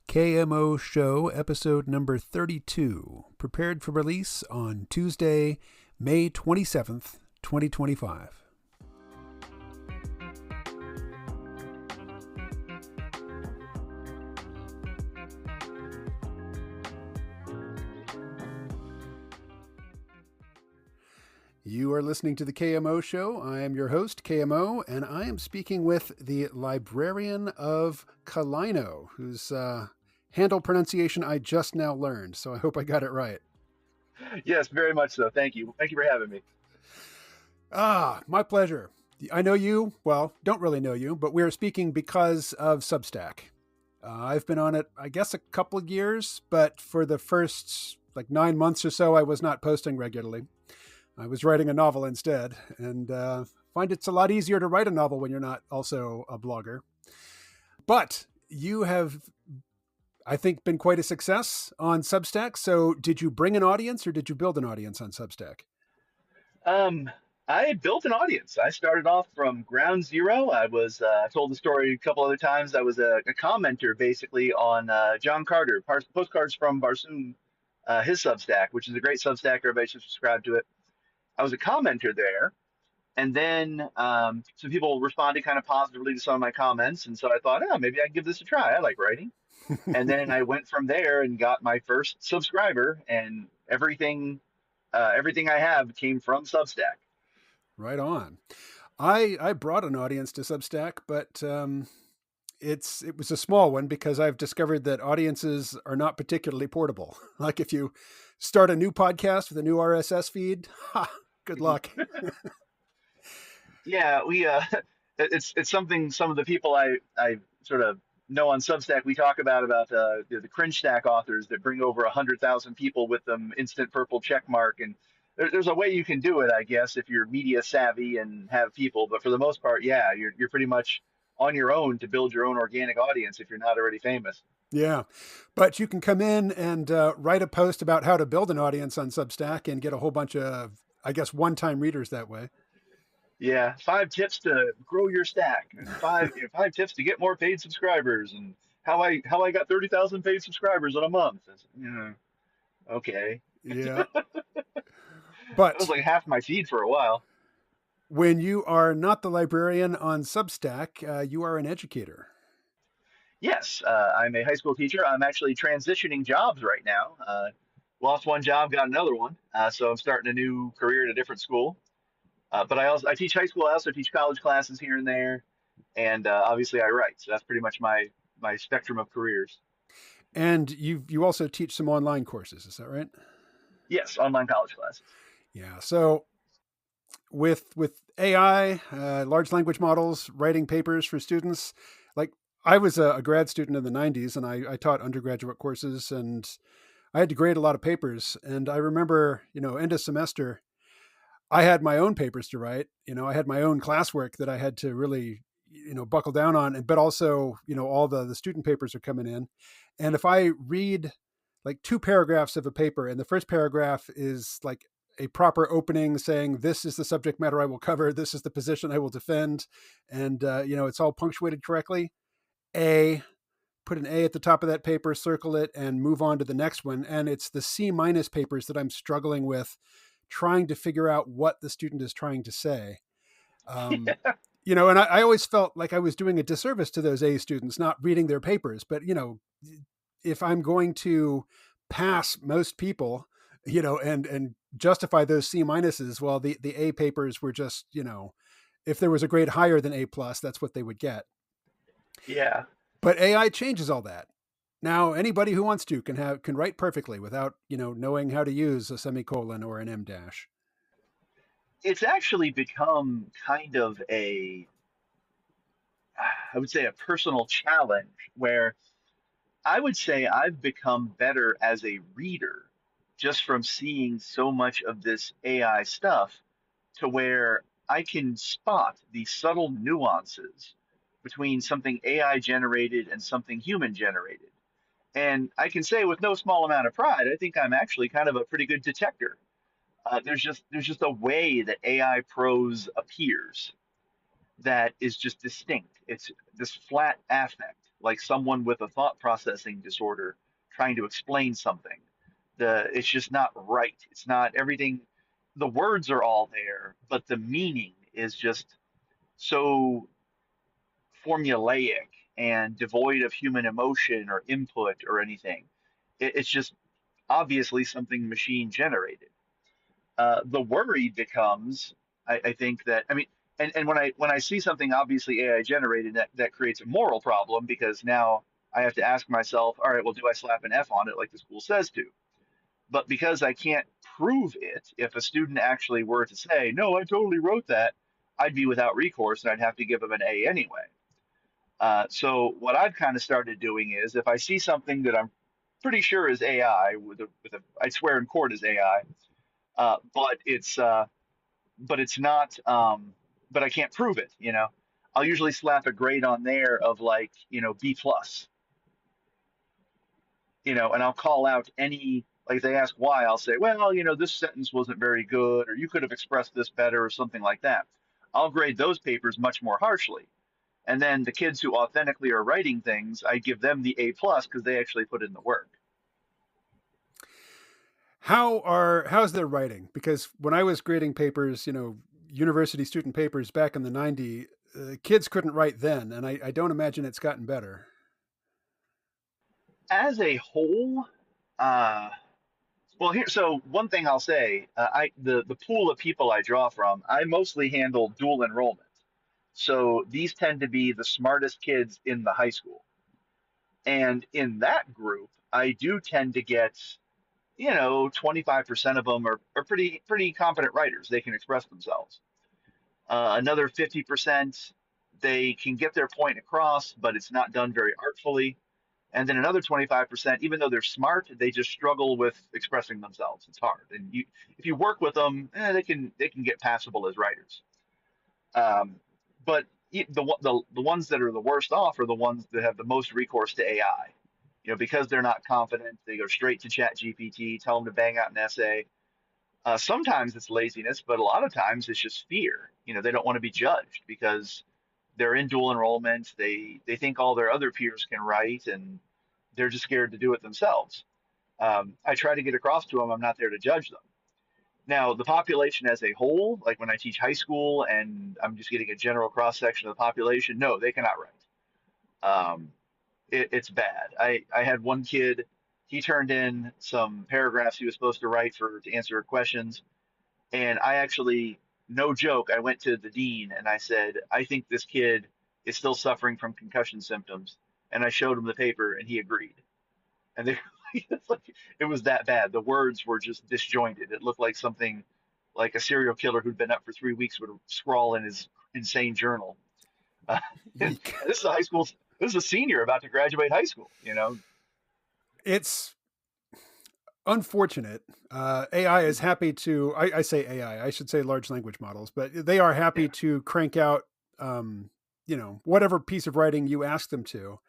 KMO Show, episode number 32, prepared for release on Tuesday, May 27th, 2025. You are listening to the KMO Show. I am your host, KMO, and I am speaking with the Librarian of Celaeno, whose handle pronunciation I just now learned, so I hope I got it right. Yes, very much so. Thank you. Thank you for having me. My pleasure. I know you, well, don't really know you, but we're speaking because of Substack. I've been on it, I guess, a couple of years, but for the first 9 months or so, I was not posting regularly. I was writing a novel instead, and find it's a lot easier to write a novel when you're not also a blogger. But you have, I think, been quite a success on Substack. So did you bring an audience or did you build an audience on Substack? I built an audience. I started off from ground zero. I told the story a couple other times. I was a commenter basically on John Carter, Postcards from Barsoom, his Substack, which is a great Substack. Everybody should subscribe to it. I was a commenter there. And then some people responded kind of positively to some of my comments. And so I thought, oh, maybe I can give this a try. I like writing. And then I went from there and got my first subscriber, and everything I have came from Substack. Right on. I brought an audience to Substack, but it was a small one because I've discovered that audiences are not particularly portable. Like if you start a new podcast with a new RSS feed, good luck. Yeah, we it's something some of the people I sort of know on Substack we talk about the cringe stack authors that bring over 100,000 people with them, instant purple check mark, and there's a way you can do it, I guess, if you're media savvy and have people. But for the most part, yeah, you're pretty much on your own to build your own organic audience if you're not already famous. Yeah, but you can come in and write a post about how to build an audience on Substack and get a whole bunch of, I guess, one-time readers that way. Yeah, 5 tips to grow your stack, and 5 tips to get more paid subscribers, and how I got 30,000 paid subscribers in a month. Okay. Yeah, That was but like half my feed for a while. when you are not the librarian on Substack, you are an educator. Yes, I'm a high school teacher. I'm actually transitioning jobs right now. Lost one job, got another one. So I'm starting a new career at a different school. But I teach high school. I also teach college classes here and there, and obviously I write. So that's pretty much my spectrum of careers. And you also teach some online courses, is that right? Yes, online college classes. Yeah. So with AI, large language models, writing papers for students, like I was a grad student in the 90s and I taught undergraduate courses and I had to grade a lot of papers. And I remember, end of semester, I had my own papers to write. I had my own classwork that I had to really, buckle down on. But also, all the student papers are coming in. And if I read like two paragraphs of a paper and the first paragraph is like a proper opening saying, this is the subject matter I will cover, this is the position I will defend. And, it's all punctuated correctly. A, put an A at the top of that paper, circle it, and move on to the next one. And it's the C minus papers that I'm struggling with, trying to figure out what the student is trying to say. And I always felt like I was doing a disservice to those A students, not reading their papers. But, if I'm going to pass most people, and justify those C minuses, well, the A papers were just, if there was a grade higher than A plus, that's what they would get. Yeah. But AI changes all that. Now, anybody who wants to can write perfectly without, knowing how to use a semicolon or an em dash. It's actually become kind of I would say a personal challenge where I would say I've become better as a reader just from seeing so much of this AI stuff to where I can spot the subtle nuances between something AI generated and something human generated. And I can say with no small amount of pride, I think I'm actually kind of a pretty good detector. There's just a way that AI prose appears that is just distinct. It's this flat affect. like someone with a thought processing disorder trying to explain something. It's just not right. It's not everything. The words are all there, but the meaning is just so formulaic and devoid of human emotion or input or anything. It's just obviously something machine generated. The worry becomes, I think that, I mean, and when I see something obviously AI generated, that creates a moral problem because now I have to ask myself, all right, well, do I slap an F on it like the school says to? But because I can't prove it, if a student actually were to say, no, I totally wrote that, I'd be without recourse and I'd have to give them an A anyway. So what I've kind of started doing is if I see something that I'm pretty sure is AI I swear in court is AI, uh, but it's uh, but it's not, but I can't prove it, you know. I'll usually slap a grade on there of like, B plus, and I'll call out any, like if they ask why, I'll say, well, this sentence wasn't very good, or you could have expressed this better, or something like that. I'll grade those papers much more harshly. And then the kids who authentically are writing things, I give them the A plus because they actually put in the work. How's their writing? Because when I was grading papers, university student papers back in the '90s, kids couldn't write then, and I don't imagine it's gotten better. As a whole, uh, well, here, so one thing I'll say, the pool of people I draw from, I mostly handle dual enrollment. So these tend to be the smartest kids in the high school. And in that group, I do tend to get, 25% of them are pretty competent writers. They can express themselves. Another 50%, they can get their point across, but it's not done very artfully. And then another 25%, even though they're smart, they just struggle with expressing themselves. It's hard. And if you work with them, they can get passable as writers. Um, but the ones that are the worst off are the ones that have the most recourse to AI. Because they're not confident, they go straight to Chat GPT, tell them to bang out an essay. Sometimes it's laziness, but a lot of times it's just fear. They don't want to be judged because they're in dual enrollment. They think all their other peers can write, and they're just scared to do it themselves. I try to get across to them I'm not there to judge them. Now, the population as a whole, like when I teach high school and I'm just getting a general cross section of the population, no, they cannot write. It's bad. I had one kid, he turned in some paragraphs he was supposed to write to answer questions, and I actually, no joke, I went to the dean and I said, I think this kid is still suffering from concussion symptoms. And I showed him the paper and he agreed. And they, it's like, it was that bad. The words were just disjointed. It looked like something like a serial killer who'd been up for 3 weeks would scrawl in his insane journal. Uh, and Yeek. this is a high school, this is a senior about to graduate high school. It's unfortunate. AI is happy to. I say AI. I should say large language models, but they are happy Yeah. to crank out, whatever piece of writing you ask them to.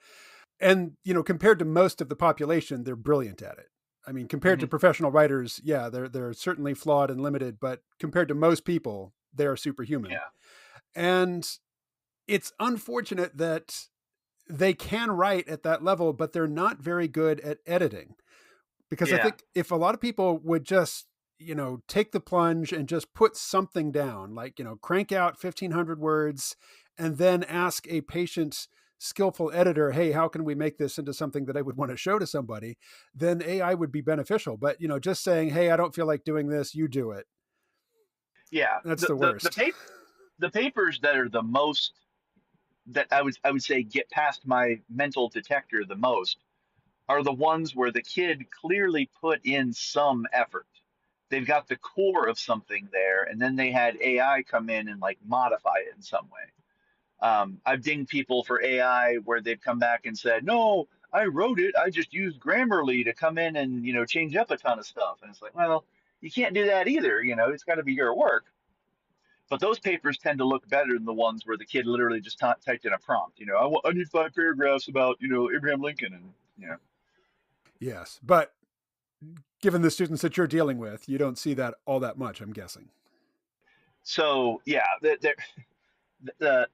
And compared to most of the population, they're brilliant at it. I mean, compared to Hmm. professional writers, yeah, they're certainly flawed and limited, but compared to most people, they are superhuman. Yeah. And it's unfortunate that they can write at that level, but they're not very good at editing. Because I Yeah. think if a lot of people would just, take the plunge and just put something down, like, crank out 1,500 words and then ask a patient, skillful editor, hey, how can we make this into something that I would want to show to somebody? Then AI would be beneficial. But, just saying, hey, I don't feel like doing this, you do it. Yeah. That's The the the the worst. paper the papers that are the most that I would say get past my mental detector the most are the ones where the kid clearly put in some effort. They've got the core of something there, and then they had AI come in and like modify it in some way. I've dinged people for AI where they've come back and said, "No, I wrote it. I just used Grammarly to come in and change up a ton of stuff." And it's like, well, you can't do that either. It's got to be your work. But those papers tend to look better than the ones where the kid literally just typed in a prompt. I need 5 paragraphs about Abraham Lincoln, and Yes. But given the students that you're dealing with, you don't see that all that much, I'm guessing. so yeah, The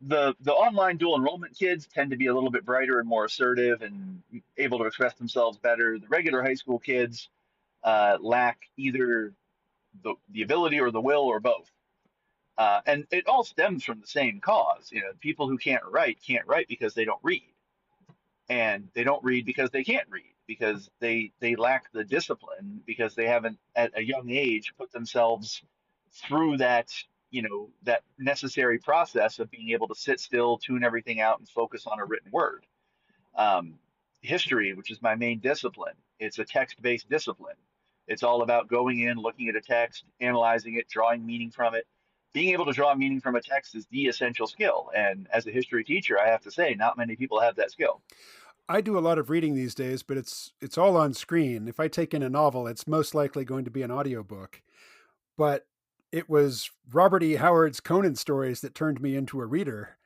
online dual enrollment kids tend to be a little bit brighter and more assertive and able to express themselves better. The regular high school kids lack either the ability or the will or both. And it all stems from the same cause. You know, people who can't write because they don't read, and they don't read because they can't read because they lack the discipline because they haven't at a young age put themselves through that, that necessary process of being able to sit still, tune everything out, and focus on a written word. um, History, which is my main discipline, it's a text-based discipline. It's all about going in, looking at a text, analyzing it, drawing meaning from it. Being able to draw meaning from a text is the essential skill. And as a history teacher, I have to say, not many people have that skill. I do a lot of reading these days, but it's all on screen. If I take in a novel, it's most likely going to be an audiobook. But it was Robert E. Howard's Conan stories that turned me into a reader.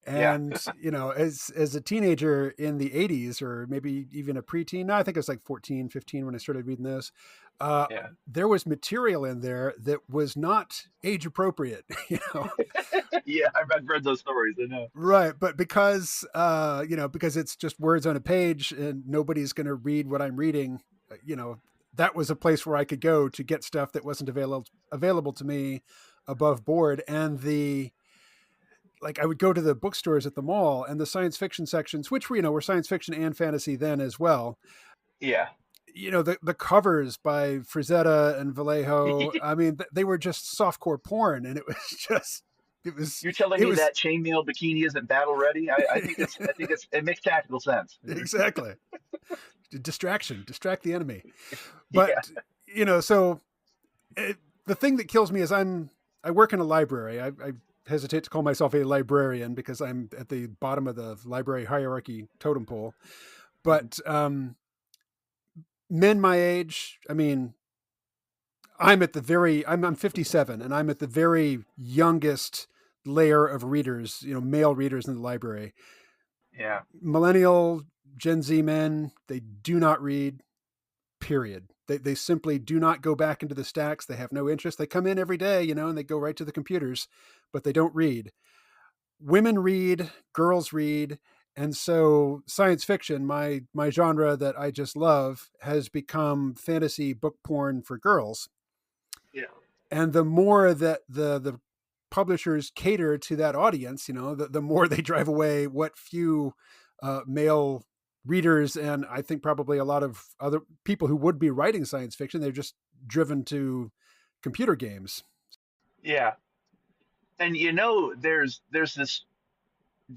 Yeah, And, as a teenager in the 80s, or maybe even a preteen, no, I think I was like 14, 15 when I started reading this. Uh, yeah, there was material in there that was not age appropriate, yeah. I've read those stories. I know. Right, but because it's just words on a page and nobody's going to read what I'm reading, that was a place where I could go to get stuff that wasn't available to me above board. And the like I would go to the bookstores at the mall, and the science fiction sections, which were science fiction and fantasy then as well. Yeah. The covers by Frazetta and Vallejo, I mean, they were just softcore porn, and it was just it was You're telling it me was that chainmail bikini isn't battle ready? I think it makes tactical sense. exactly distract the enemy. Yeah, But so the thing that kills me is I work in a library. I hesitate to call myself a librarian because I'm at the bottom of the library hierarchy totem pole. But men my age, I mean, I'm 57, and I'm at the very youngest layer of readers, male readers in the library. yeah, Millennial, Gen Z men, they do not read, period. They simply do not go back into the stacks. They have no interest. They come in every day, and they go right to the computers, but they don't read. Women read, girls read, and so science fiction, my genre that I just love, has become fantasy book porn for girls. yeah, And the more that the publishers cater to that audience, the more they drive away what few male readers, and I think probably a lot of other people who would be writing science fiction, they're just driven to computer games. yeah. And there's this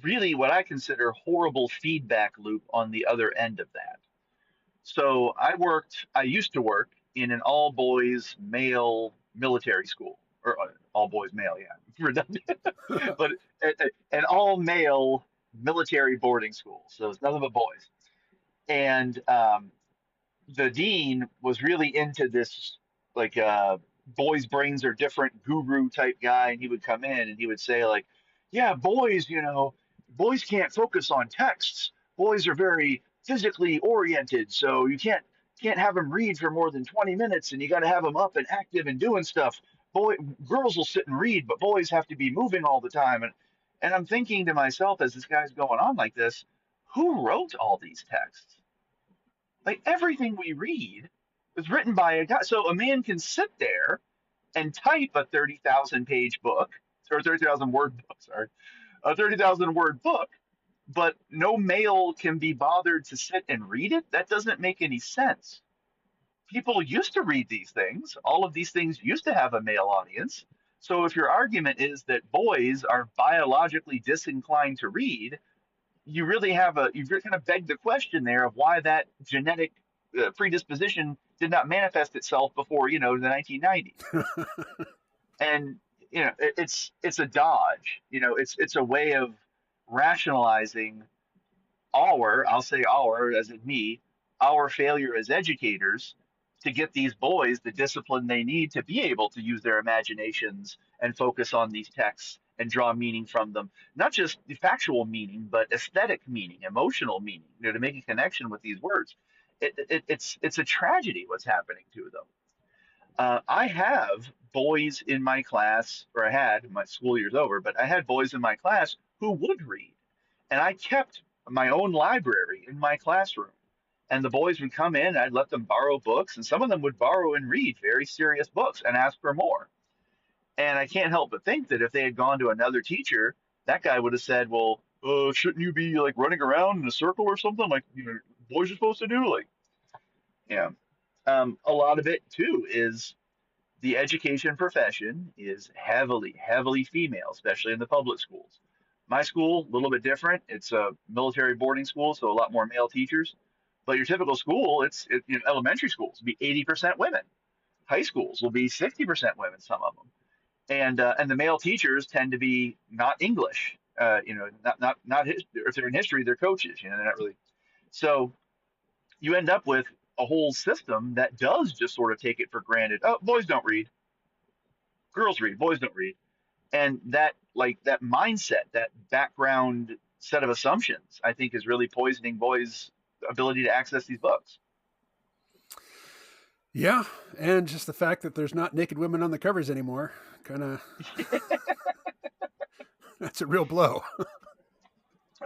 really what I consider horrible feedback loop on the other end of that. So I used to work in an all boys male military school, or all boys male, yeah, redundant, but an all male military boarding school. So it's nothing but boys. And the dean was really into this, like, boys' brains are different guru type guy, and he would come in and he would say, like, yeah, boys, boys can't focus on texts. Boys are very physically oriented, so you can't have them read for more than 20 minutes, and you got to have them up and active and doing stuff. Boy, girls will sit and read, but boys have to be moving all the time. And I'm thinking to myself as this guy's going on like this, who wrote all these texts? Like everything we read was written by a guy. So a man can sit there and type a 30,000 page book, or 30,000 word book, sorry, a 30,000 word book, but no male can be bothered to sit and read it. That doesn't make any sense. People used to read these things. All of these things used to have a male audience. So if your argument is that boys are biologically disinclined to read, you've kind of begged the question there of why that genetic predisposition did not manifest itself before the 1990s. And it's a dodge. It's a way of rationalizing I'll say our, as in me, our failure as educators to get these boys the discipline they need to be able to use their imaginations and focus on these texts and draw meaning from them. Not just the factual meaning, but aesthetic meaning, emotional meaning, to make a connection with these words. It's a tragedy what's happening to them. I have boys in my class, or I had, my school year's over, but I had boys in my class who would read. And I kept my own library in my classroom. And the boys would come in, I'd let them borrow books, and some of them would borrow and read very serious books and ask for more. And I can't help but think that if they had gone to another teacher, that guy would have said, "Well, shouldn't you be like running around in a circle or something like boys are supposed to do?" Like, yeah. A lot of it too is the education profession is heavily, heavily female, especially in the public schools. My school, a little bit different. It's a military boarding school, so a lot more male teachers. But your typical school, elementary schools will be 80% women. High schools will be 60% women, some of them. And the male teachers tend to be not English. Not if they're in history, they're coaches. They're not really. So you end up with a whole system that does just sort of take it for granted. Oh, boys don't read, girls read, boys don't read, and that mindset, that background set of assumptions, I think is really poisoning boys' ability to access these books. Yeah, and just the fact that there's not naked women on the covers anymore, kind of that's a real blow.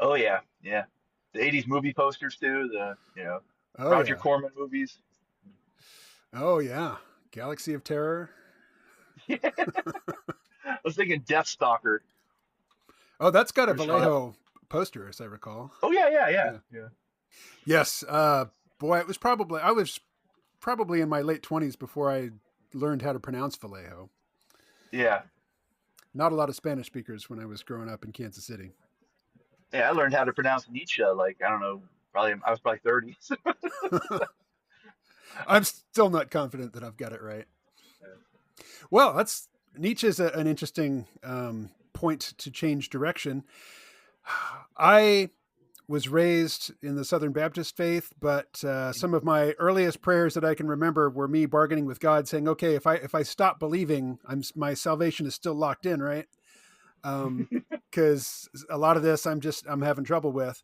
Oh yeah, yeah. The '80s movie posters too. The Oh Roger yeah. Corman movies. Oh yeah. Galaxy of Terror. I was thinking Deathstalker Oh, that's got a for Sean. Vallejo poster, as I recall. Oh yeah, yeah, yeah, Yeah. yeah, Yes. Boy, I was probably in my late 20s before I learned how to pronounce Vallejo. yeah, Not a lot of Spanish speakers when I was growing up in Kansas City. yeah. I learned how to pronounce Nietzsche. Like I don't know, probably I was probably 30. I'm still not confident that I've got it right. Well, that's Nietzsche's an interesting point to change direction. I was raised in the Southern Baptist faith, but some of my earliest prayers that I can remember were me bargaining with God, saying, "Okay, if I stop believing, my salvation is still locked in, right?" Because a lot of this I'm having trouble with,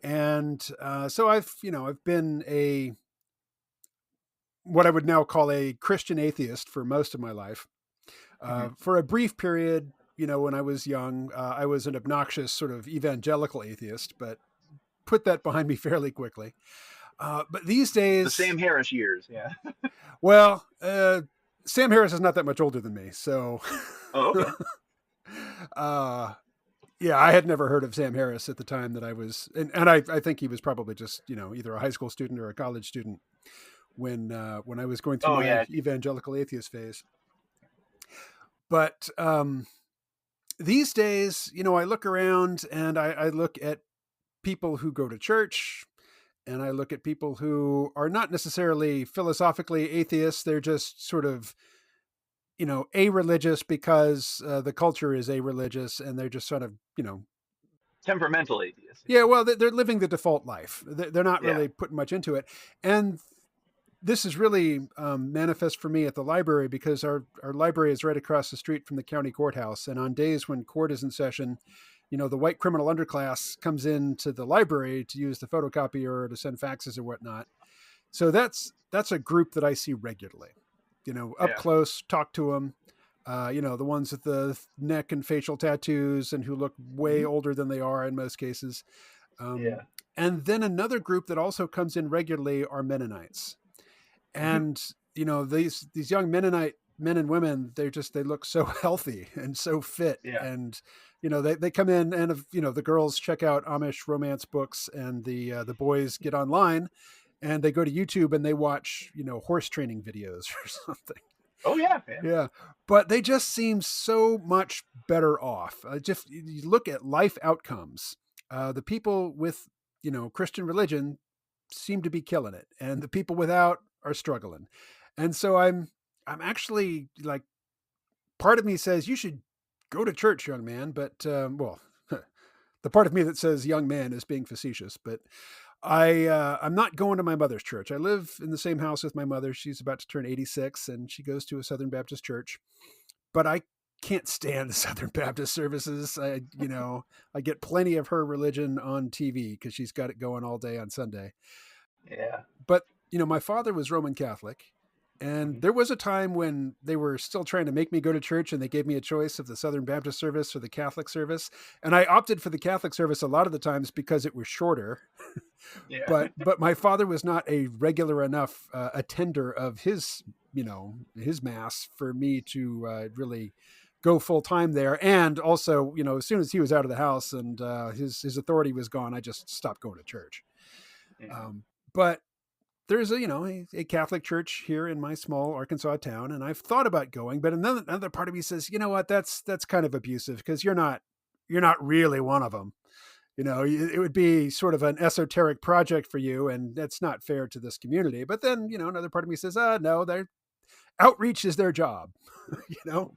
and so I've been a what I would now call a Christian atheist for most of my life. Mhm. For a brief period, when I was young, I was an obnoxious sort of evangelical atheist, but put that behind me fairly quickly. But these The days, Sam Harris years. Yeah. well, Sam Harris is not that much older than me, so Oh, okay. uh, yeah, I had never heard of Sam Harris at the time that I was, and I think he was probably just either a high school student or a college student when I was going through Oh my yeah. evangelical atheist phase. But these days, I look around and I look at people who go to church, and I look at people who are not necessarily philosophically atheists. They're just sort of, a-religious because the culture is a-religious, and they're just sort of, Temperamental atheist. yeah, well, they're living the default life. They're not Yeah. really putting much into it. And this is really manifest for me at the library because our library is right across the street from the county courthouse. And on days when court is in session, the white criminal underclass comes into the library to use the photocopier or to send faxes or whatnot. So that's a group that I see regularly. Up Yeah. close, talk to them. The ones with the neck and facial tattoos and who look way Hmm. older than they are in most cases. Yeah. Um, and then another group that also comes in regularly are Mennonites. Hmm. And these young Mennonite men and women, they look so healthy and so fit. Yeah. And they come in, and the girls check out Amish romance books, and the boys get online and they go to YouTube and they watch horse training videos or something. Oh yeah. Yeah. Yeah, but they just seem so much better off. Just you look at life outcomes. The people with Christian religion seem to be killing it, and the people without are struggling. And so I'm actually like, part of me says you should go to church, young man. But well, the part of me that says young man is being facetious. But I'm not going to my mother's church. I live in the same house with my mother. She's about to turn 86, and she goes to a Southern Baptist church. But I can't stand the Southern Baptist services. I get plenty of her religion on TV because she's got it going all day on Sunday. Yeah. But my father was Roman Catholic, And Mhm. there was a time when they were still trying to make me go to church, and they gave me a choice of the Southern Baptist service or the Catholic service. And I opted for the Catholic service a lot of the times because it was shorter. Yeah. But my father was not a regular enough attender of his, his mass for me to really go full time there. And also, as soon as he was out of the house and his authority was gone, I just stopped going to church. Mhm. But there's a Catholic church here in my small Arkansas town, and I've thought about going, but another part of me says, you know what, that's kind of abusive because you're not really one of them. It would be sort of an esoteric project for you, and that's not fair to this community. But then, another part of me says, no, their outreach is their job. you know,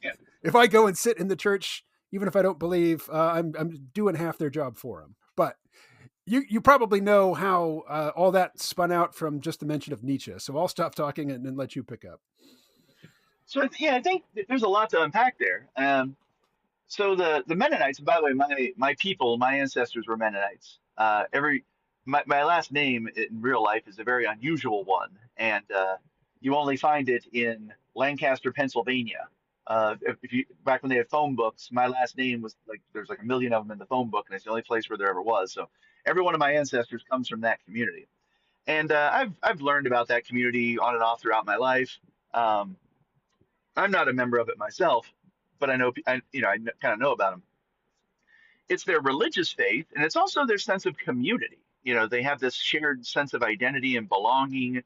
Yeah. if I go and sit in the church, even if I don't believe, I'm doing half their job for them. But you probably know how all that spun out from just the mention of Nietzsche. So I'll stop talking and let you pick up. So yeah, I think there's a lot to unpack there. So the Mennonites, and by the way, my people, my ancestors were Mennonites. My last name in real life is a very unusual one, and you only find it in Lancaster, Pennsylvania. If you back when they had phone books, my last name was like there's like a million of them in the phone book, and it's the only place where there ever was. So every one of my ancestors comes from that community, and I've learned about that community on and off throughout my life. Um, I'm not a member of it myself, but I know I kind of know about them. It's their religious faith, and it's also their sense of community. They have this shared sense of identity and belonging.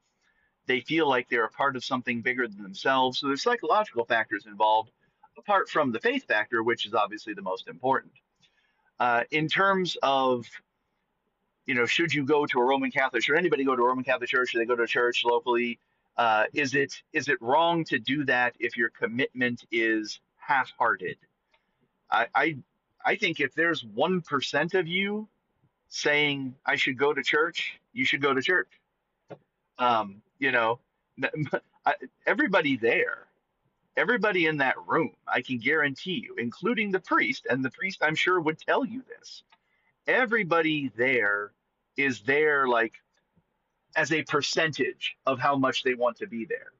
They feel like they're a part of something bigger than themselves. So there's psychological factors involved, apart from the faith factor, which is obviously the most important. In terms of should you go to a Roman Catholic? Should anybody go to a Roman Catholic church? Should they go to a church locally? Is it wrong to do that if your commitment is half-hearted? I I, I think if there's 1% of you saying I should go to church, you should go to church. Um, you know, everybody there, everybody in that room, I can guarantee you, including the priest, and the priest I'm sure would tell you this. Everybody there is there like as a percentage of how much they want to be there.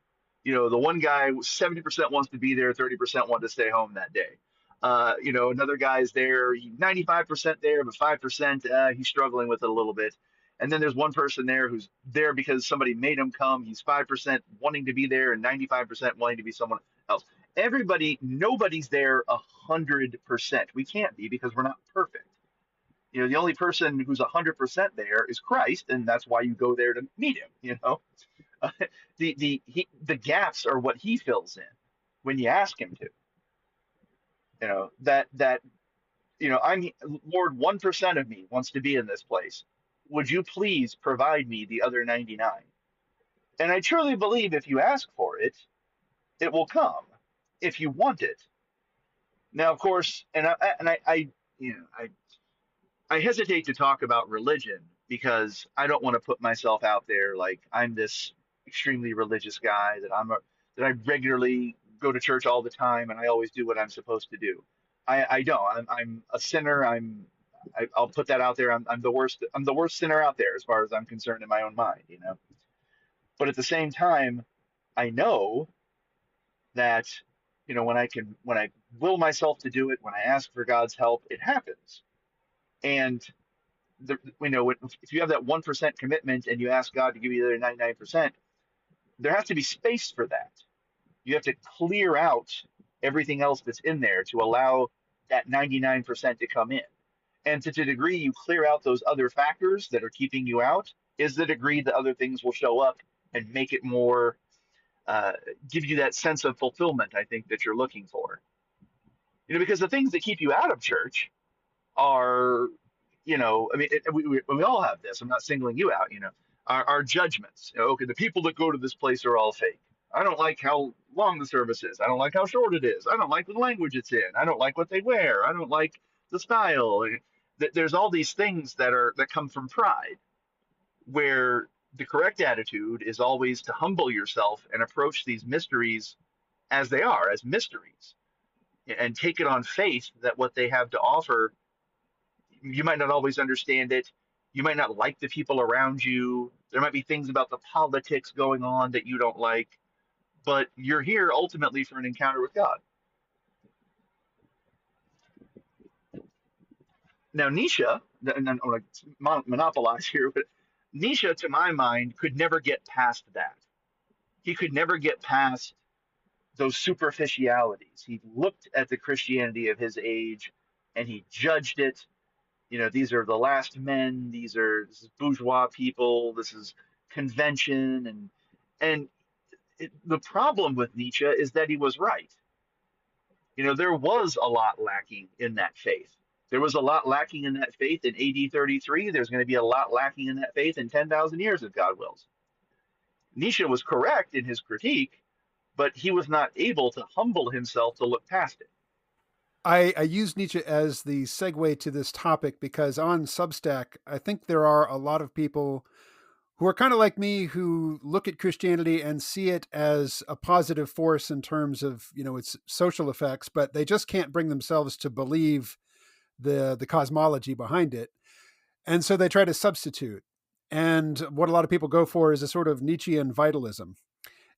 The one guy 70% wants to be there, 30% want to stay home that day. Another guy's there, 95% there, but 5% he's struggling with it a little bit. And then there's one person there who's there because somebody made him come. He's 5% wanting to be there and 95% wanting to be someone else. Nobody's there 100%. We can't be because we're not perfect. The only person who's 100% there is Christ, and that's why you go there to meet him. The gaps are what he fills in when you ask him to. That I'm Lord. 1% of me wants to be in this place. Would you please provide me the other 99? And I truly believe if you ask for it, it will come if you want it. Now, of course, I hesitate to talk about religion because I don't want to put myself out there like I'm this extremely religious guy that I regularly go to church all the time and I always do what I'm supposed to do. I don't. I'm a sinner. I'll put that out there. I'm the worst. I'm the worst sinner out there as far as I'm concerned in my own mind. But at the same time, I know that when I will myself to do it, when I ask for God's help, it happens. And if you have that 1% commitment and you ask God to give you the other 99%, there has to be space for that. You have to clear out everything else that's in there to allow that 99% to come in. And to the degree you clear out those other factors that are keeping you out, is the degree that other things will show up and make it more, uh, give you that sense of fulfillment, I think, that you're looking for. Because the things that keep you out of church are, I mean, we all have this. I'm not singling you out, our judgments. Okay, the people that go to this place are all fake. I don't like how long the service is. I don't like how short it is. I don't like the language it's in. I don't like what they wear. I don't like the style. There's all these things that come from pride, where the correct attitude is always to humble yourself and approach these mysteries as they are, as mysteries, and take it on faith that what they have to offer, you might not always understand it. You might not like the people around you. There might be things about the politics going on that you don't like, but you're here ultimately for an encounter with God. Now, Nietzsche, and I don't want to monopolize here, but Nietzsche, to my mind, could never get past that. He could never get past those superficialities. He looked at the Christianity of his age and he judged it. You know, these are the last men, this is bourgeois people, this is convention, and the problem with Nietzsche is that he was right. You know, there was a lot lacking in that faith. There was a lot lacking in that faith in AD 33. There's going to be a lot lacking in that faith in 10,000 years if God wills. Nietzsche was correct in his critique, but he was not able to humble himself to look past it. I use Nietzsche as the segue to this topic because on Substack, I think there are a lot of people who are kind of like me who look at Christianity and see it as a positive force in terms of, you know, its social effects, but they just can't bring themselves to believe the cosmology behind it. And so they try to substitute. And what a lot of people go for is a sort of Nietzschean vitalism.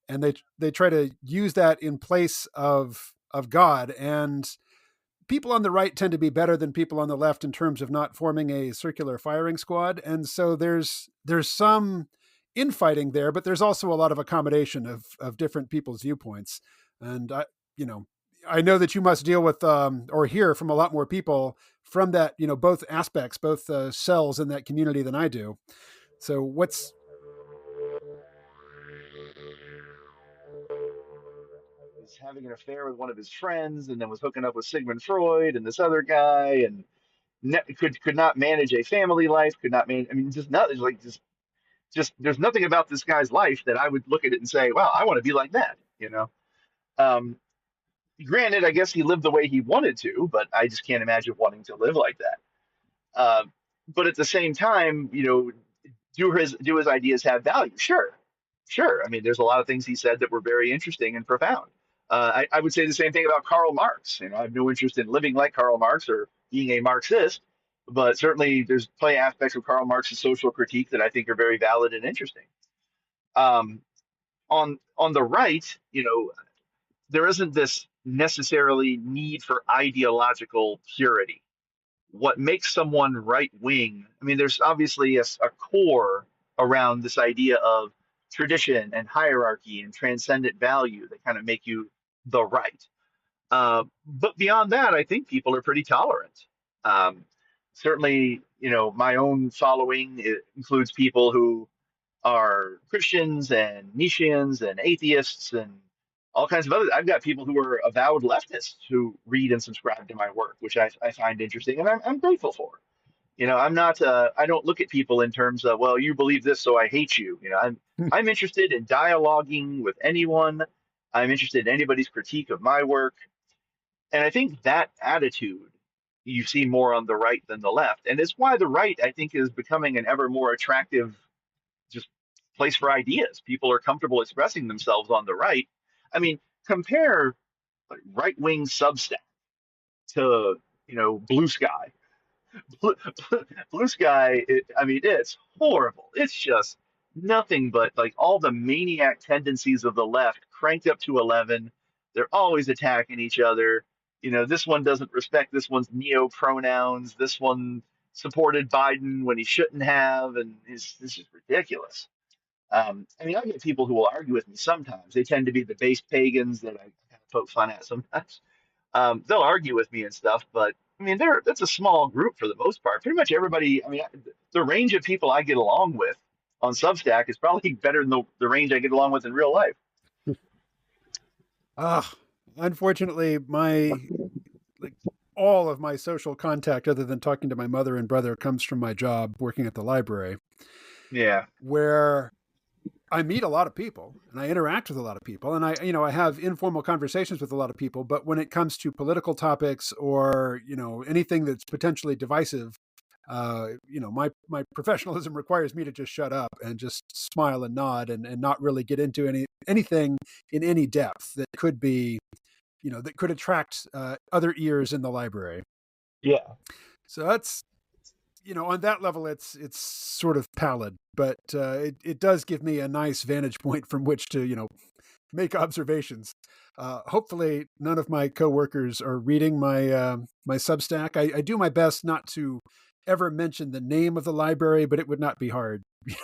And they try to use that in place of God. And people on the right tend to be better than people on the left in terms of not forming a circular firing squad. And so there's some infighting there, but there's also a lot of accommodation of different people's viewpoints. And you know, I know that you must deal with or hear from a lot more people from that, you know, both aspects, both cells in that community than I do. So what's Was having an affair with one of his friends, and then was hooking up with Sigmund Freud and this other guy, and could not manage a family life. Could not manage. I mean, just not like just there's nothing about this guy's life that I would look at it and say, "Wow, I want to be like that." You know. Um, Granted, I guess he lived the way he wanted to, but I just can't imagine wanting to live like that. Uh, but at the same time, you know, do his ideas have value? Sure, sure. I mean, there's a lot of things he said that were very interesting and profound. I would say the same thing about Karl Marx. You know, I have no interest in living like Karl Marx or being a Marxist, but certainly there's plenty of aspects of Karl Marx's social critique that I think are very valid and interesting. Um, on the right, you know, there isn't this necessarily need for ideological purity. What makes someone right wing? I mean, there's obviously a core around this idea of tradition and hierarchy and transcendent value that kind of make you the right. But beyond that, I think people are pretty tolerant. Um, Certainly, you know, my own following includes people who are Christians and Nietzscheans and atheists and all kinds of other. I've got people who are avowed leftists who read and subscribe to my work, which I find interesting and I'm grateful for. You know, I'm not. I don't look at people in terms of, well, you believe this, so I hate you. You know, I'm interested in dialoguing with anyone. I'm interested in anybody's critique of my work, and I think that attitude you see more on the right than the left, and it's why the right, I think, is becoming an ever more attractive just place for ideas. People are comfortable expressing themselves on the right. I mean, compare right wing Substack to, you know, Blue Sky. Blue, Blue Sky, I mean, it's horrible. It's just nothing but like all the maniac tendencies of the left cranked up to 11. They're always attacking each other. You know, this one doesn't respect this one's neo pronouns. This one supported Biden when he shouldn't have, and it's just ridiculous. I mean, I get people who will argue with me sometimes. They tend to be the base pagans that I kind of poke fun at sometimes. They'll argue with me and stuff, but I mean, that's a small group for the most part. Pretty much everybody. I mean, the range of people I get along with on Substack is probably better than the range I get along with in real life. ah, unfortunately, my like all of my social contact other than talking to my mother and brother comes from my job working at the library, Yeah, where I meet a lot of people and I interact with a lot of people and I have informal conversations with a lot of people, but when it comes to political topics or, you know, anything that's potentially divisive, my professionalism requires me to just shut up and just smile and nod and not really get into anything in any depth that could be, you know, that could attract other ears in the library. yeah. So on that level, it's sort of pallid, but it does give me a nice vantage point from which to make observations. Hopefully, none of my coworkers are reading my Substack. I do my best not to ever mention the name of the library, but it would not be hard,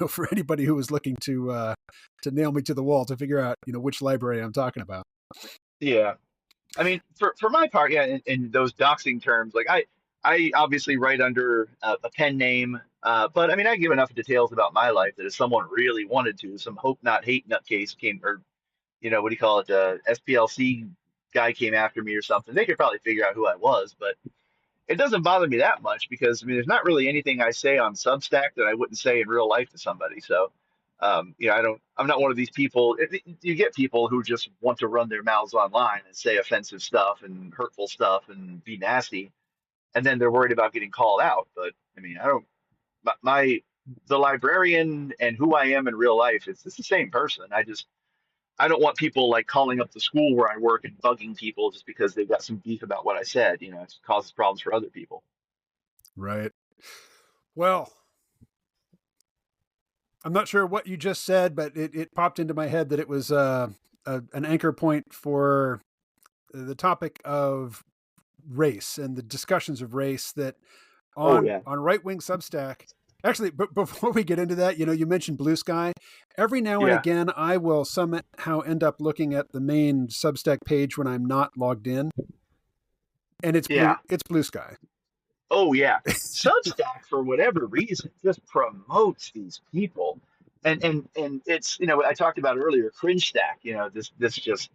for anybody who was looking to nail me to the wall to figure out, which library I'm talking about. Yeah. I mean, for my part, yeah, in those doxing terms, like I obviously write under a pen name, but I mean, I give enough details about my life that if someone really wanted to, some hope not hate nutcase came, or what do you call it, SPLC guy came after me or something, they could probably figure out who I was. But it doesn't bother me that much because I mean, there's not really anything I say on Substack that I wouldn't say in real life to somebody. So, I'm not one of these people. You get people who just want to run their mouths online and say offensive stuff and hurtful stuff and be nasty, and then they're worried about getting called out. But I mean, I don't. The librarian and who I am in real life, it's the same person. I don't want people like calling up the school where I work and bugging people just because they've got some beef about what I said. It causes problems for other people. Right. Well, I'm not sure what you just said, but it popped into my head that it was an anchor point for the topic of race and the discussions of race that Oh on yeah, right wing Substack. Actually, but before we get into that, you mentioned Blue Sky. Every now and yeah, again, I will somehow end up looking at the main Substack page when I'm not logged in, and it's blue. yeah. It's Blue Sky. Oh yeah. Substack for whatever reason just promotes these people, and it's I talked about earlier, cringe stack. This just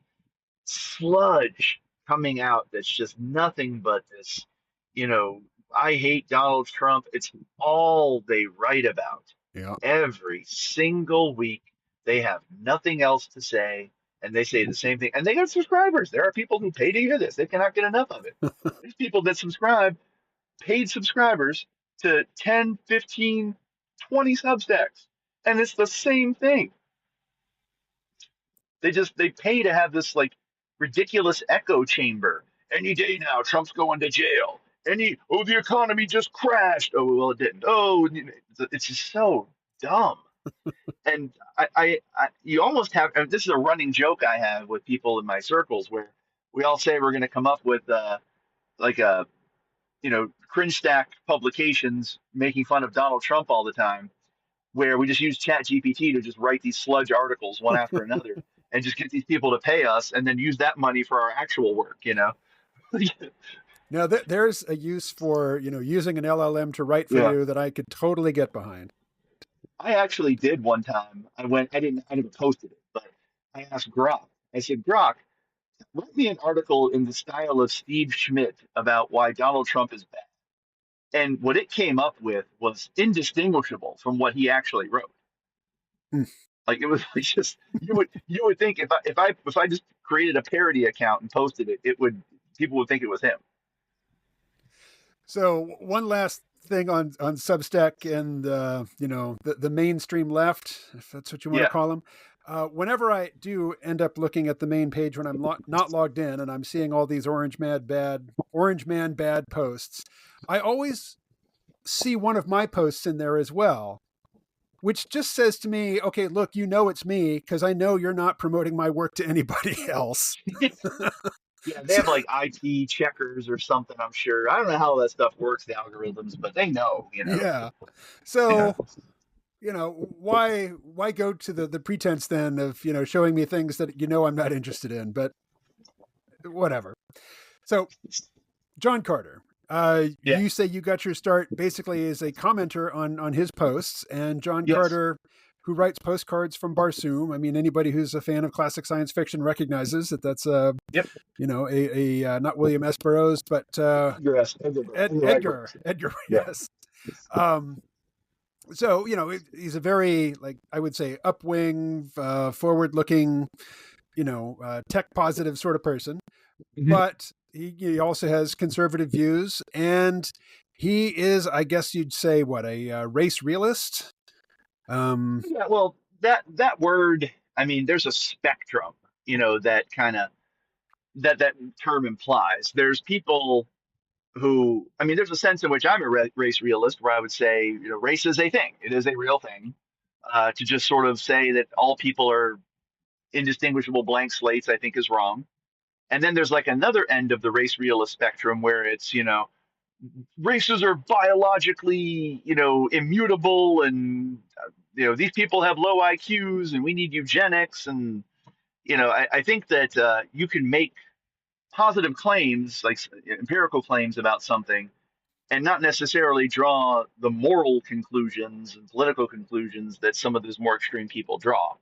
sludge coming out that's just nothing but this, you know, I hate Donald Trump. It's all they write about Yeah. every single week. They have nothing else to say, and they say the same thing. And they got subscribers. There are people who pay to hear this. They cannot get enough of it. There's people that subscribe, paid subscribers to 10, 15, 20 Substacks. And it's the same thing. They pay to have this like ridiculous echo chamber. Any day now, Trump's going to jail. The economy just crashed. Oh well, it didn't. Oh, it's just so dumb. And you almost have. And this is a running joke I have with people in my circles where we all say we're going to come up with like a cringe stack publications making fun of Donald Trump all the time, where we just use Chat GPT to just write these sludge articles one after another and just get these people to pay us and then use that money for our actual work. Now, there's a use for using an LLM to write for Yeah. you that I could totally get behind. I actually did one time. I never posted it, but I asked Grok. I said, Grok, write me an article in the style of Steve Schmidt about why Donald Trump is bad. And what it came up with was indistinguishable from what he actually wrote. Hmm. Like it was like just you would think if I just created a parody account and posted it, it would people would think it was him. So one last thing on Substack and the mainstream left, if that's what you want to Yeah. call them. Whenever I do end up looking at the main page when I'm not logged in and I'm seeing all these orange man bad posts, I always see one of my posts in there as well, which just says to me, okay, look, it's me because I know you're not promoting my work to anybody else. Yeah, they So, have like IP checkers or something, I'm sure. I don't know how that stuff works, the algorithms, but they know. yeah. Yeah. So why go to the pretense then of showing me things that I'm not interested in, but whatever. So John Carter, Yeah. you say you got your start basically as a commenter on his posts, and John Yes. Carter, who writes postcards from Barsoom. I mean, anybody who's a fan of classic science fiction recognizes that that's Yep. a not William S. Burroughs, but Edgar Wright Books. Edgar, Yeah. yes. Um, so he's a very, like, I would say, upwing, forward looking, tech positive sort of person, Mhm. but he also has conservative views, and he is, I guess you'd say, what, a race realist. Yeah, well, that word, I mean, there's a spectrum, that kind of that term implies. There's people who, I mean, there's a sense in which I'm a race realist where I would say, you know, race is a thing. It is a real thing. To just sort of say that all people are indistinguishable blank slates, I think is wrong. And then there's like another end of the race realist spectrum where it's, you know, races are biologically, you know, immutable and, you know, these people have low IQs and we need eugenics. And, you know, I think that you can make positive claims, like empirical claims about something, and not necessarily draw the moral conclusions and political conclusions that some of those more extreme people draw.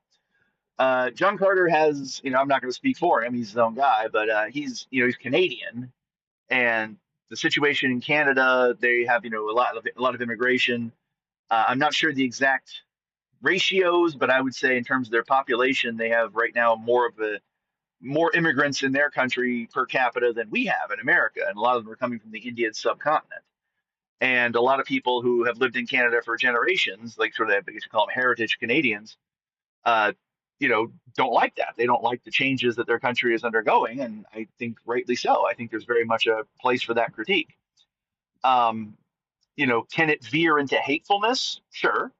John Carter has, you know, I'm not going to speak for him; he's his own guy, but he's, you know, he's Canadian, and the situation in Canada, they have, you know, a lot of immigration. I'm not sure the exact ratios, but I would say in terms of their population, they have right now more immigrants in their country per capita than we have in America, and a lot of them are coming from the Indian subcontinent. And a lot of people who have lived in Canada for generations, like sort of, I guess you call them heritage Canadians, uh, you know, don't like that. They don't like the changes that their country is undergoing, and I think rightly so. I think there's very much a place for that critique. Um, you know, can it veer into hatefulness? Sure,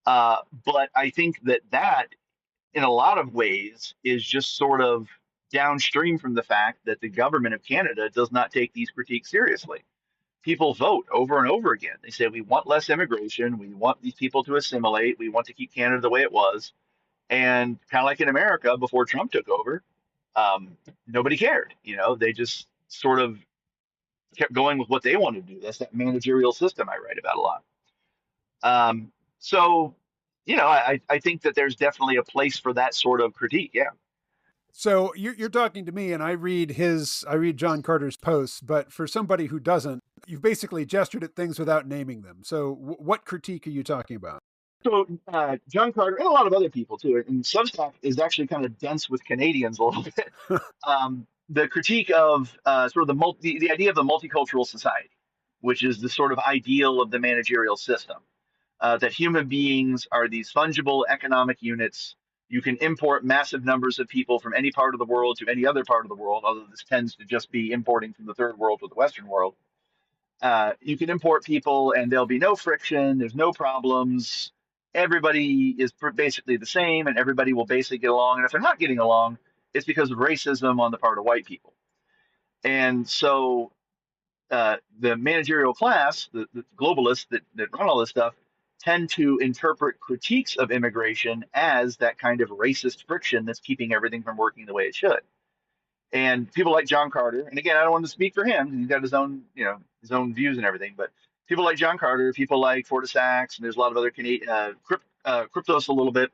but I think that in a lot of ways is just sort of downstream from the fact that the government of Canada does not take these critiques seriously. People vote over and over again. They say, we want less immigration. We want these people to assimilate. We want to keep Canada the way it was. And kind of like in America before Trump took over, nobody cared. You know, they just sort of kept going with what they wanted to do. That's that managerial system I write about a lot. So, you know, I think that there's definitely a place for that sort of critique. Yeah. So you're talking to me, and I read John Carter's posts. But for somebody who doesn't, you've basically gestured at things without naming them. So what critique are you talking about? So John Carter and a lot of other people too, and Substack is actually kind of dense with Canadians a little bit. The critique of sort of the idea of the multicultural society, which is the sort of ideal of the managerial system, that human beings are these fungible economic units. You can import massive numbers of people from any part of the world to any other part of the world, although this tends to just be importing from the third world to the Western world. You can import people and there'll be no friction, there's no problems. Everybody is basically the same and everybody will basically get along. And if they're not getting along, it's because of racism on the part of white people. And so the managerial class, the globalists that run all this stuff, tend to interpret critiques of immigration as that kind of racist friction that's keeping everything from working the way it should. And people like John Carter, and again, I don't want to speak for him. He's got his own, you know, his own views and everything. But people like John Carter, people like Fortisax, and there's a lot of other Canadian cryptos a little bit.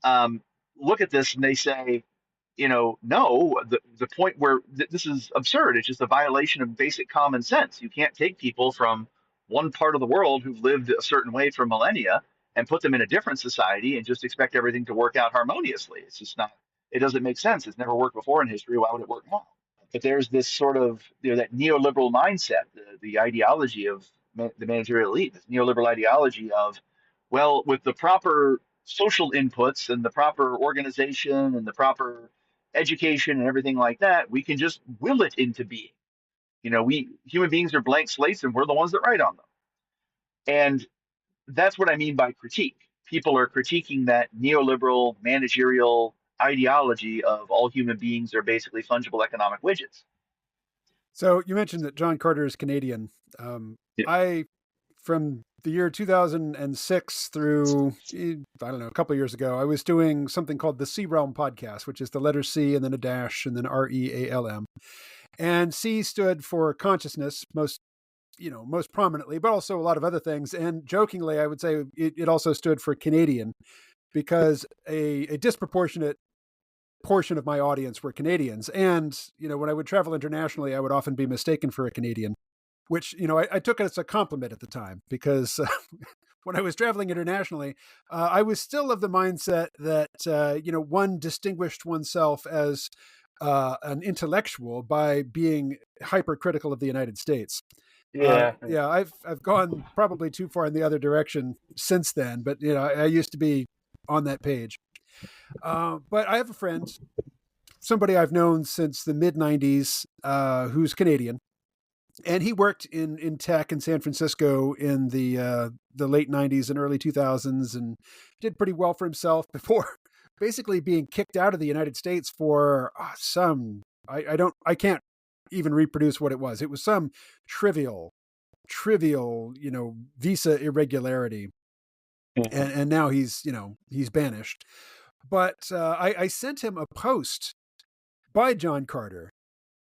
Um, Look at this and they say, you know, no, the point where this is absurd. It's just a violation of basic common sense. You can't take people from one part of the world who've lived a certain way for millennia and put them in a different society and just expect everything to work out harmoniously. It's just not. It doesn't make sense. It's never worked before in history. Why would it work now? But there's this sort of, you know, that neoliberal mindset, the ideology of the managerial elite, this neoliberal ideology of, well, with the proper social inputs and the proper organization and the proper education and everything like that, we can just will it into being. You know, we human beings are blank slates and we're the ones that write on them. And that's what I mean by critique. People are critiquing that neoliberal managerial ideology of all human beings are basically fungible economic widgets. So you mentioned that John Carter is Canadian. Yeah. I from the year 2006 through I don't know, a couple of years ago, I was doing something called the C Realm podcast, which is the letter C and then a dash and then REALM. And C stood for consciousness, most prominently, but also a lot of other things. And jokingly, I would say it also stood for Canadian because a disproportionate portion of my audience were Canadians. And, when I would travel internationally, I would often be mistaken for a Canadian, which, I took as a compliment at the time because when I was traveling internationally, I was still of the mindset that, one distinguished oneself as an intellectual by being hypercritical of the United States. Yeah. I've gone probably too far in the other direction since then, but I used to be on that page. But I have a friend, somebody I've known since the mid '90s, who's Canadian, and he worked in tech in San Francisco in the late '90s and early 2000s, and did pretty well for himself before basically being kicked out of the United States for some I can't even reproduce what it was. It was some trivial visa irregularity, Mhm. and now he's banished. But I sent him a post by John Carter,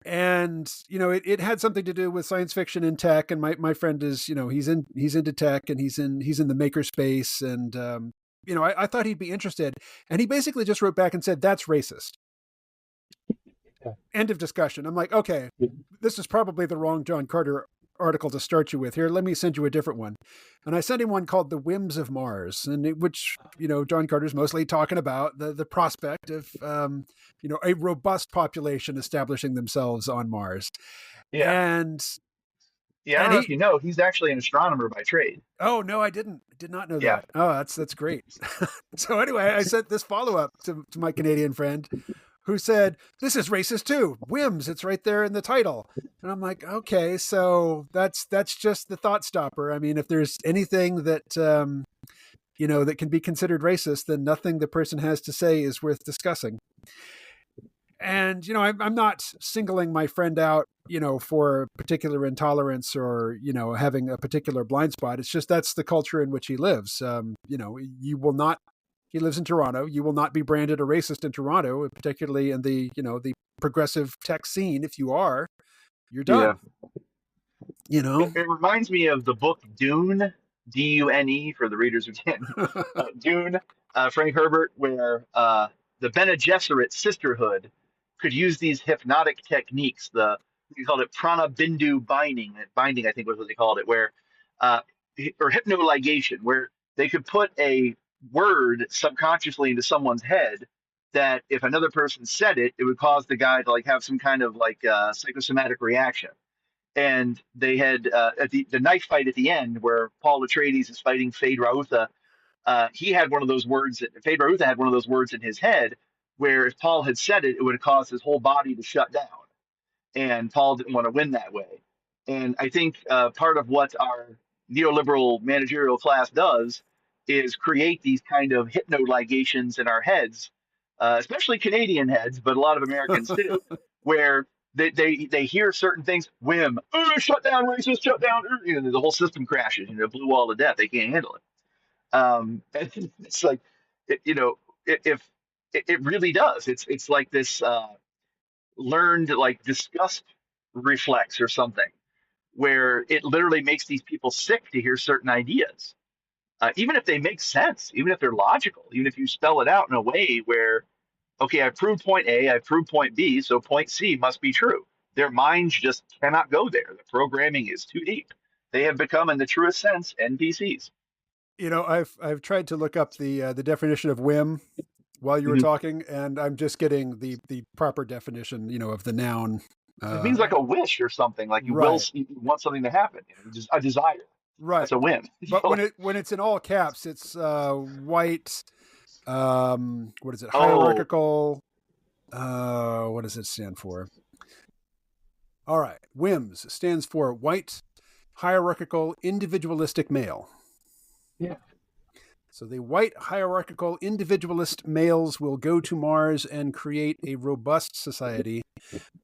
and it had something to do with science fiction and tech, and my friend is he's into tech, and he's in the maker space, and I thought he'd be interested, and he basically just wrote back and said that's racist. End of discussion. I'm like, okay, this is probably the wrong John Carter article to start you with. Here, let me send you a different one. And I sent him one called The Whims of Mars, which John Carter's mostly talking about the prospect of a robust population establishing themselves on Mars. Yeah. And Yeah, I don't and know if he you know, he's actually an astronomer by trade. oh no, did not know Yeah. that. Oh, that's great. So anyway, I sent this follow up to my Canadian friend, who said, "This is racist too. Whims, it's right there in the title." And I'm like, okay, so that's just the thought stopper. I mean, if there's anything that that can be considered racist, then nothing the person has to say is worth discussing. And I'm not singling my friend out, for particular intolerance or having a particular blind spot. It's just that's the culture in which he lives. You will not. He lives in Toronto. You will not be branded a racist in Toronto, particularly in the progressive tech scene. If you are, you're Yeah. done. You know. It reminds me of the book Dune, Dune, for the readers who can. Dune, Frank Herbert, where the Bene Gesserit sisterhood could use these hypnotic techniques. We called it prana bindu binding. Binding, I think, was what they called it, where uh, or hypnoligation, where they could put a word subconsciously into someone's head that if another person said it, it would cause the guy to like have some kind of like psychosomatic reaction. And they had at the knife fight at the end where Paul Atreides is fighting Fade Rautha. He had one of those words. Fade Rautha had one of those words in his head where if Paul had said it, it would have caused his whole body to shut down. And Paul didn't want to win that way. And I think part of what our neoliberal managerial class does is create these kind of hypno-ligations in our heads, especially Canadian heads, but a lot of Americans too, where they hear certain things, whim, shut down, racist, shut down, the whole system crashes, blue wall to death. They can't handle it. And it's like, if it really does, it's like this learned like disgust reflex or something where it literally makes these people sick to hear certain ideas, even if they make sense, even if they're logical, even if you spell it out in a way where, okay, I proved point A, I proved point B, so point C must be true. Their minds just cannot go there. The programming is too deep. They have become, in the truest sense, NPCs. I've tried to look up the definition of whim while you were Mhm. talking, and I'm just getting the proper definition, of the noun. It means like a wish or something, like Right, you want something to happen, just a desire. right. That's a whim. But when it's in all caps, it's white. What is it? Oh, Hierarchical. What does it stand for? All right, whims stands for white, hierarchical, individualistic male. yeah. So the white, hierarchical, individualist males will go to Mars and create a robust society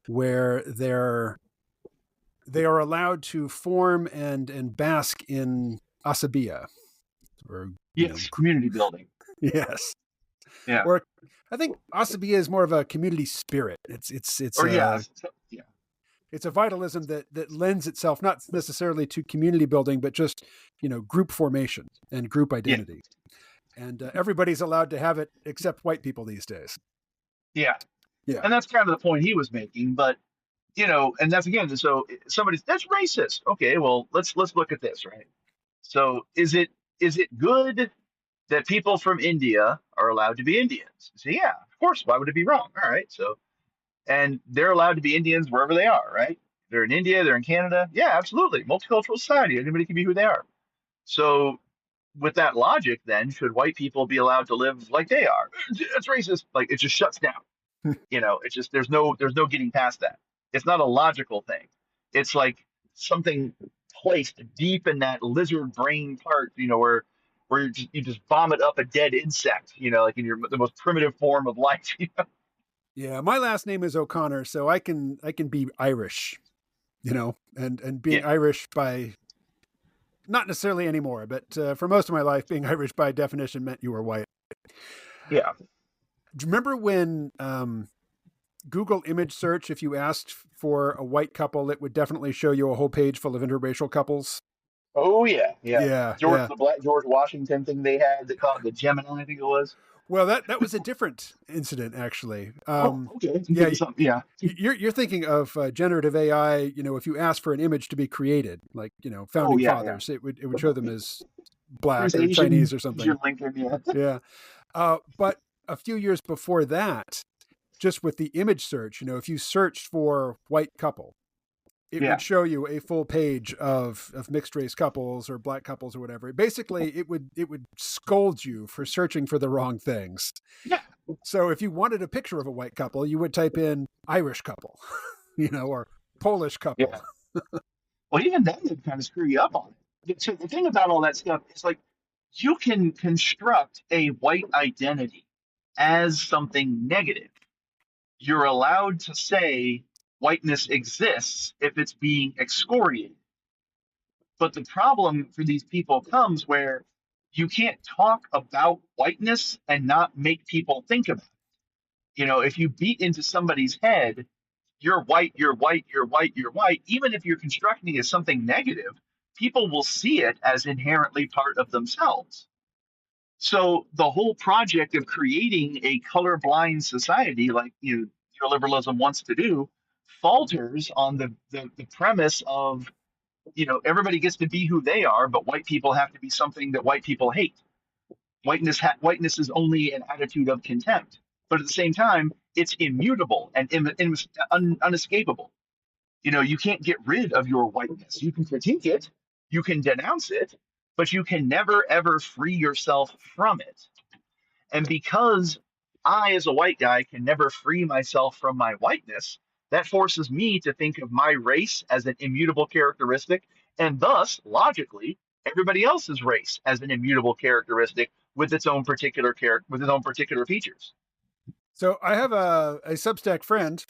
where they are allowed to form and bask in asabiya, or Yes, community building. yes, Yeah. or I think asabiya is more of a community spirit. Or yeah. Yeah. It's a vitalism that lends itself not necessarily to community building, but just group formation and group Yeah. identity. And everybody's allowed to have it except white people these days. Yeah. Yeah. And that's kind of the point he was making. But and that's again, so somebody's that's racist. Okay, well let's look at this, right? So is it good that people from India are allowed to be Indians? So yeah, of course. Why would it be wrong? All right. So and they're allowed to be Indians wherever they are, right? They're in India, they're in Canada. Yeah, absolutely. Multicultural society. Anybody can be who they are. So with that logic, then should white people be allowed to live like they are? That's racist. Like it just shuts down. It's just there's no getting past that. It's not a logical thing. It's like something placed deep in that lizard brain part, where you just vomit up a dead insect, like in the most primitive form of life. Yeah, my last name is O'Connor, so I can be Irish, and being Yeah, Irish by not necessarily anymore, but for most of my life, being Irish by definition meant you were white. yeah. Do you remember when Google image search, if you asked for a white couple, it would definitely show you a whole page full of interracial couples? Oh yeah, yeah. Yeah, George yeah. the Black George Washington thing they had, they called it the Gemini, I think it was. Well, that was a different incident, actually. Oh, okay. You can Yeah, think of something. Yeah. you're thinking of generative AI. If you ask for an image to be created, like Oh founding yeah, yeah. fathers, it would show them as black There's or Asian Chinese or something. Asian Lincoln. Yeah. Yeah. But a few years before that, just with the image search, if you searched for white couple, it Yeah. would show you a full page of mixed race couples or black couples or whatever. Basically, it would scold you for searching for the wrong things. Yeah. So if you wanted a picture of a white couple, you would type in Irish couple, or Polish couple. Yeah. Well, even then, they kind of screw you up on it. So the thing about all that stuff is like you can construct a white identity as something negative. You're allowed to say whiteness exists if it's being excoriated. But the problem for these people comes where you can't talk about whiteness and not make people think about it. If you beat into somebody's head, you're white, you're white, you're white, you're white, even if you're constructing it as something negative, people will see it as inherently part of themselves. So the whole project of creating a colorblind society, like neoliberalism wants to do, falters on the premise of everybody gets to be who they are, but white people have to be something that white people hate. Whiteness is only an attitude of contempt, but at the same time, it's immutable and unescapable. You can't get rid of your whiteness. You can critique it, you can denounce it, but you can never ever free yourself from it. And because I, as a white guy, can never free myself from my whiteness, that forces me to think of my race as an immutable characteristic, and thus, logically, everybody else's race as an immutable characteristic with its own particular with its own particular features. So I have a Substack friend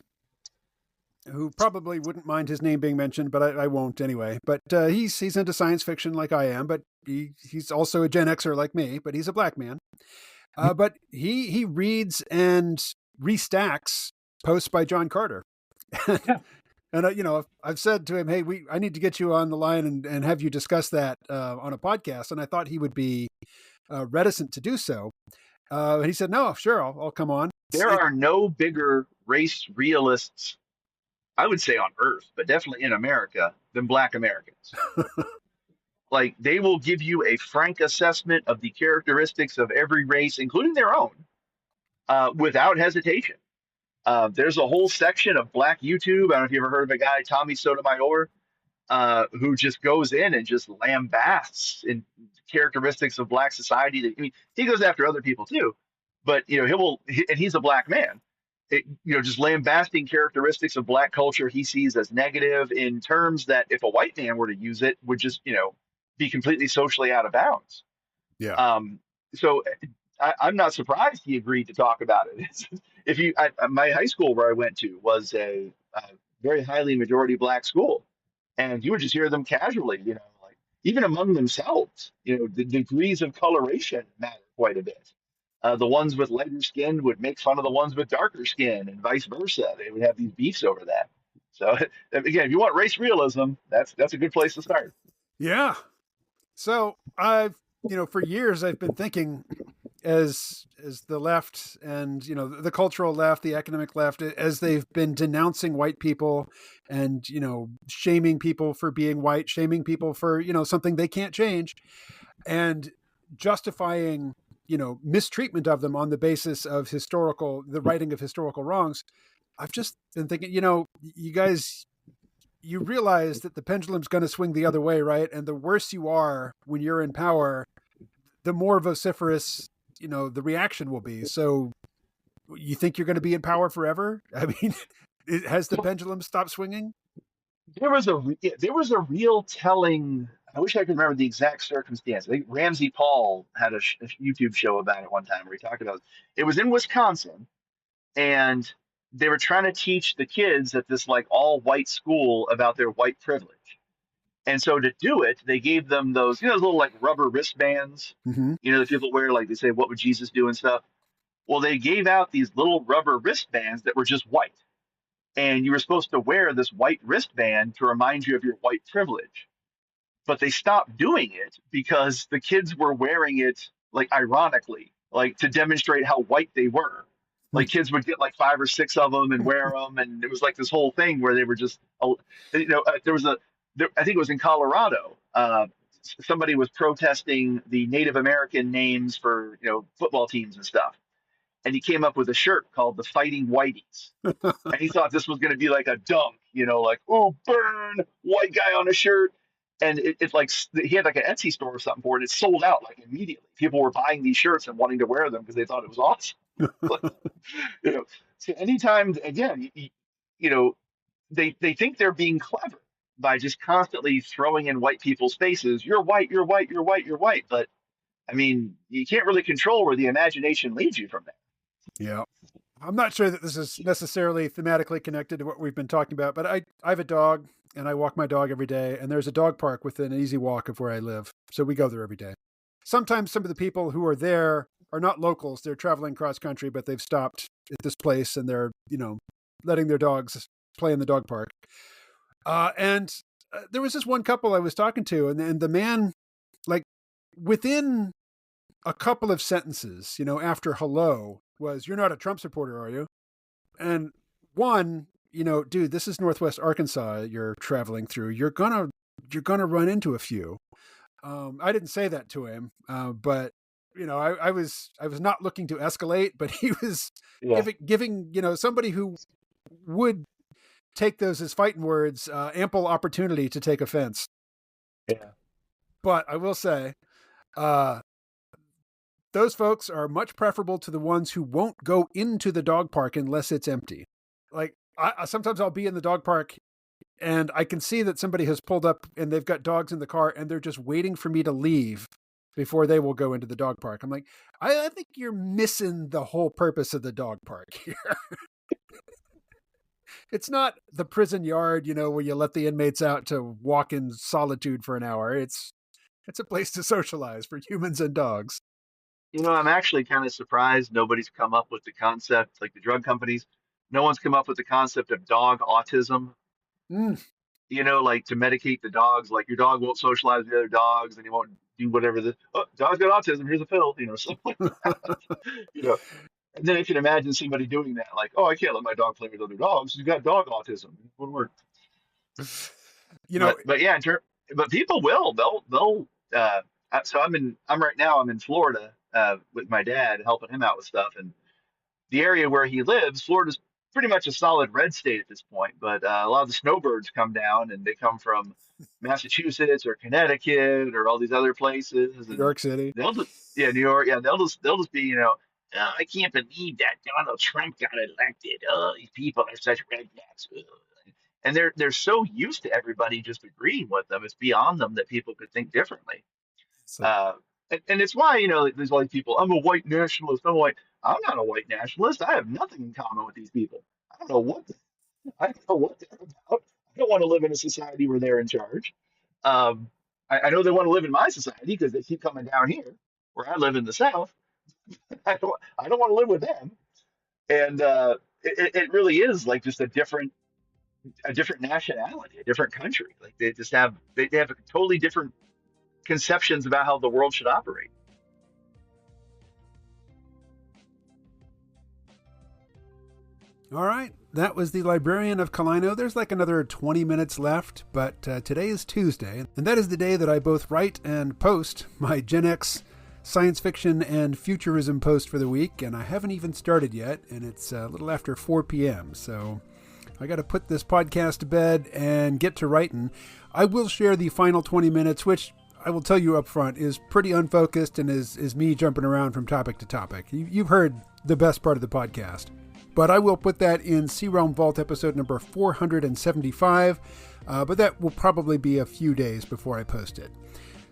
who probably wouldn't mind his name being mentioned, but I won't anyway. But he's into science fiction like I am, but he's also a Gen Xer like me, but he's a black man. But he reads and restacks posts by John Carter. Yeah. And I've said to him, "Hey, I need to get you on the line and have you discuss that on a podcast." And I thought he would be reticent to do so. And he said, "No, sure, I'll come on." There are no bigger race realists, I would say, on Earth, but definitely in America, than Black Americans. Like they will give you a frank assessment of the characteristics of every race, including their own, without hesitation. There's a whole section of Black YouTube. I don't know if you ever heard of a guy, Tommy Sotomayor, who just goes in and just lambasts in characteristics of Black society. He goes after other people too, but and he's a Black man. Just lambasting characteristics of Black culture he sees as negative in terms that if a white man were to use it, would just be completely socially out of bounds. Yeah. So I'm not surprised he agreed to talk about it. My high school where I went to was a very highly majority Black school, and you would just hear them casually, like even among themselves, the degrees of coloration matter quite a bit. The ones with lighter skin would make fun of the ones with darker skin, and vice versa. They would have these beefs over that. So again, if you want race realism, that's a good place to start. Yeah. So for years I've been thinking as the left and the cultural left, the academic left, as they've been denouncing white people and shaming people for being white, shaming people for something they can't change, and justifying mistreatment of them on the basis of the righting of historical wrongs. I've just been thinking, you guys, you realize that the pendulum's going to swing the other way, right? And the worse you are when you're in power, the more vociferous the reaction will be. So you think you're going to be in power forever? I mean, has the pendulum stopped swinging? There was a real telling. I wish I could remember the exact circumstance. I think Ramsey Paul had a YouTube show about it one time where he talked about it. It was in Wisconsin, and they were trying to teach the kids at this like all white school about their white privilege. And so to do it, they gave them those, those little like rubber wristbands, Mm-hmm. that people wear, like they say, "What would Jesus do?" and stuff. Well, they gave out these little rubber wristbands that were just white, and you were supposed to wear this white wristband to remind you of your white privilege. But they stopped doing it because the kids were wearing it like ironically, like to demonstrate how white they were. Like kids would get like five or six of them and wear them, and it was like this whole thing where they were just, there was I think it was in Colorado. Somebody was protesting the Native American names for football teams and stuff, and he came up with a shirt called the Fighting Whiteys, and he thought this was going to be like a dunk, like, oh, burn, white guy on a shirt. And it's like he had like an Etsy store or something for it. It sold out like immediately. People were buying these shirts and wanting to wear them because they thought it was awesome. you know, so anytime, again, you know, they think they're being clever by just constantly throwing in white people's faces. You're white, you're white, you're white, you're white. But I mean, you can't really control where the imagination leads you from there. Yeah. I'm not sure that this is necessarily thematically connected to what we've been talking about, but I have a dog and I walk my dog every day, and there's a dog park within an easy walk of where I live. So we go there every day. Sometimes some of the people who are there are not locals. They're traveling cross country, but they've stopped at this place and they're, letting their dogs play in the dog park. And there was this one couple I was talking to, and the man, like, within a couple of sentences, after hello was, "You're not a Trump supporter, are you?" And one, dude, this is Northwest Arkansas you're traveling through. You're gonna run into a few. I didn't say that to him, but I was not looking to escalate, but he was Yeah. giving somebody who would take those as fighting words ample opportunity to take offense. Yeah. But I will say, those folks are much preferable to the ones who won't go into the dog park unless it's empty. Like, sometimes I'll be in the dog park and I can see that somebody has pulled up and they've got dogs in the car and they're just waiting for me to leave before they will go into the dog park. I'm like, I think you're missing the whole purpose of the dog park here. It's not the prison yard, where you let the inmates out to walk in solitude for an hour. It's a place to socialize for humans and dogs. I'm actually kind of surprised nobody's come up with the concept, like the drug companies. No one's come up with the concept of dog autism, Mm. like to medicate the dogs. Like your dog won't socialize with the other dogs and he won't do whatever dog's got autism, here's a pill, something like that. you know. And then I can imagine somebody doing that, like, oh, I can't let my dog play with other dogs. He's got dog autism. It wouldn't work. you know, But yeah, but people will. They'll so I'm in Florida with my dad, helping him out with stuff, and the area where he lives, Florida's pretty much a solid red state at this point, but a lot of the snowbirds come down and they come from Massachusetts or Connecticut or all these other places, New and York City. they'll just, yeah, New York, yeah, they'll just be, "Oh, I can't believe that Donald Trump got elected. Oh, these people are such rednecks." Ugh." And they're so used to everybody just agreeing with them, it's beyond them that people could think differently. So, Uh, and it's why, there's all these people, I'm a white nationalist. I'm not a white nationalist. I have nothing in common with these people. I don't know what I don't know what they're about. I don't want to live in a society where they're in charge. Um, I know they want to live in my society because they keep coming down here where I live in the South. I don't want to live with them. And it really is like just a different nationality, a different country. Like they have totally different conceptions about how the world should operate. all right. That was the Librarian of Celaeno. There's like another 20 minutes left, but today is Tuesday, and that is the day that I both write and post my Gen X science fiction and futurism post for the week, and I haven't even started yet, and it's a little after 4 p.m., so I got to put this podcast to bed and get to writing. I will share the final 20 minutes, which I will tell you up front is pretty unfocused and is me jumping around from topic to topic. You've heard the best part of the podcast. But I will put that in C-Realm Vault episode number 475, but that will probably be a few days before I post it.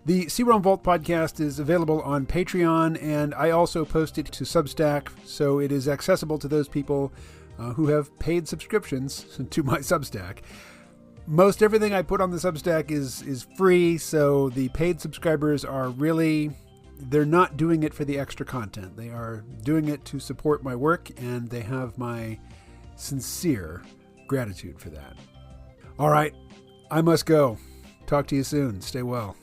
The C-Realm Vault podcast is available on Patreon, and I also post it to Substack, so it is accessible to those people who have paid subscriptions to my Substack. Most everything I put on the Substack is free, so the paid subscribers are really, they're not doing it for the extra content. They are doing it to support my work, and they have my sincere gratitude for that. All right, I must go. Talk to you soon. Stay well.